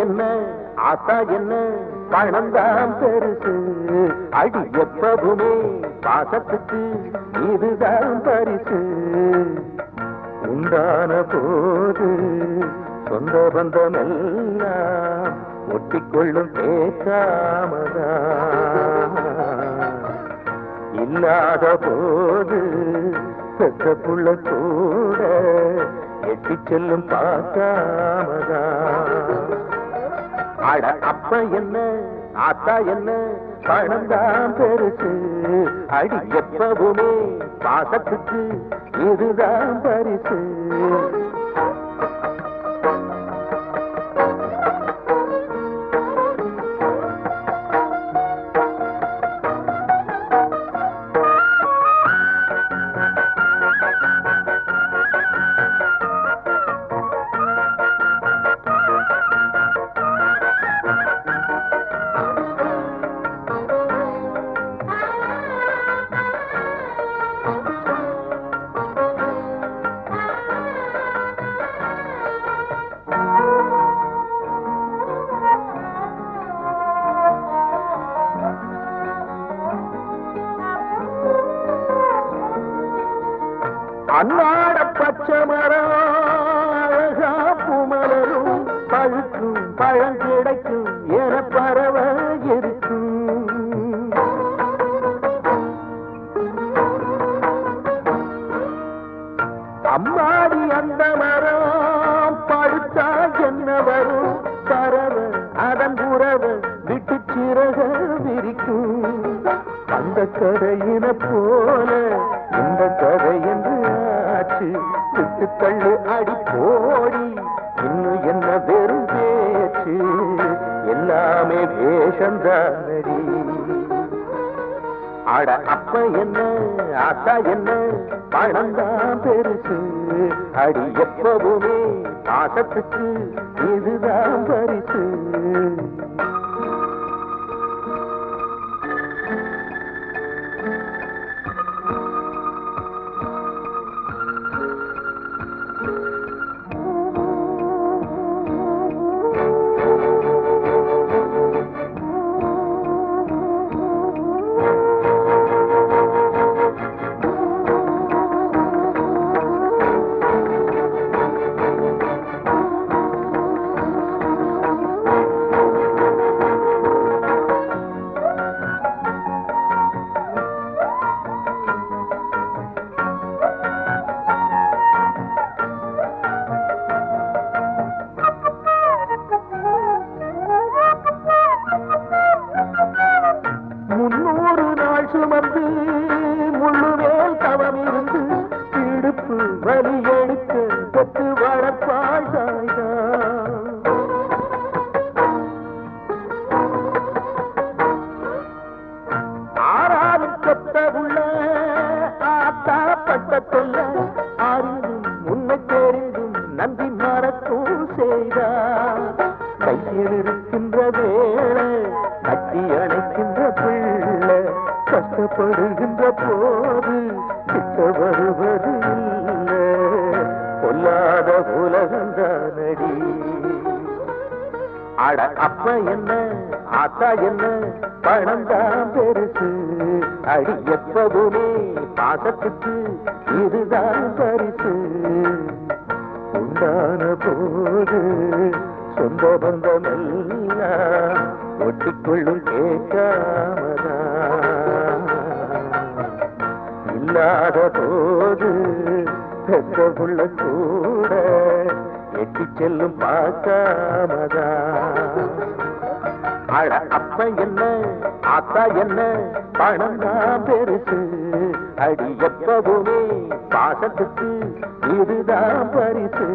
என்ன ஆத்தா என்ன பணம்தான் பெருசு அடி எப்பவுமே பாசத்துக்கு இதுதான் பரிசு உண்டான போது சொந்த பந்தம் எல்லாம் ஒட்டிக்கொள்ளும் பேசாமதான் இல்லாத போது பெற்ற புள்ள கூட எட்டி செல்லும் பார்க்காமதான் அட அப்ப என்ன ஆத்தா என்ன பணம்தான் பெருசு அடி எப்பவுமே பாசத்துக்கு இதுதான் பரிசு அன்னாட பச்சை மரம் அழகா பூமலரும் பழுக்கும் பழம் கிடைக்கும் என பறவ இருக்கும் அம்மாடி அந்த மரம் பழுத்தா என்ன வரும் பறவை அதன் உறவை விட்டு சிறக விரிக்கும் அந்த கதையின போல இந்த கதை என்று ஆச்சு விட்டு தள்ளு அடி போடி இன்னும் என்ன வெறும் பேச்சு எல்லாமே வேஷந்தானடி அட அப்ப என்ன ஆத்தா என்ன பணம்தான் பெருசு அடி எப்பவுமே பாசத்துக்கு இதுதான் பரிசு சுமந்து முள்ளுவேல் தவம் இருந்து இடுப்பு வலி எடுத்து பெற்று வளர்ப்பாள் தாய்தான் ஆறாலும் கொத்த உள்ள ஆத்தா பட்ட தொல்ல அறிந்தும் உன்னை தெரிந்தும் நன்றி மறக்கும் செய்தார் கையில் இருக்கின்ற வேளை கட்டி அணைக்கின்ற பிள்ளை கஷ்டப்படுகின்ற போது கிட்ட வருவது இல்லை பொல்லாத உலகந்தானடி அட அப்ப என்ன ஆத்தா என்ன பணம்தான் பெருசு அடி எப்பவுமே பாசத்துக்கு இதுதான் பரிசு உண்டான போது சொந்த பந்தம் எல்லாம் ஒட்டிக்கொள்ளும் கேட்காமதான் இல்லாத போது பெற்ற புள்ள கூட எட்டி செல்லும் பார்க்காமதான் அட அப்ப என்ன ஆத்தா என்ன பணம்தான் பெருசு அடி எப்பவுமே பாசத்துக்கு இதுதான் பரிசு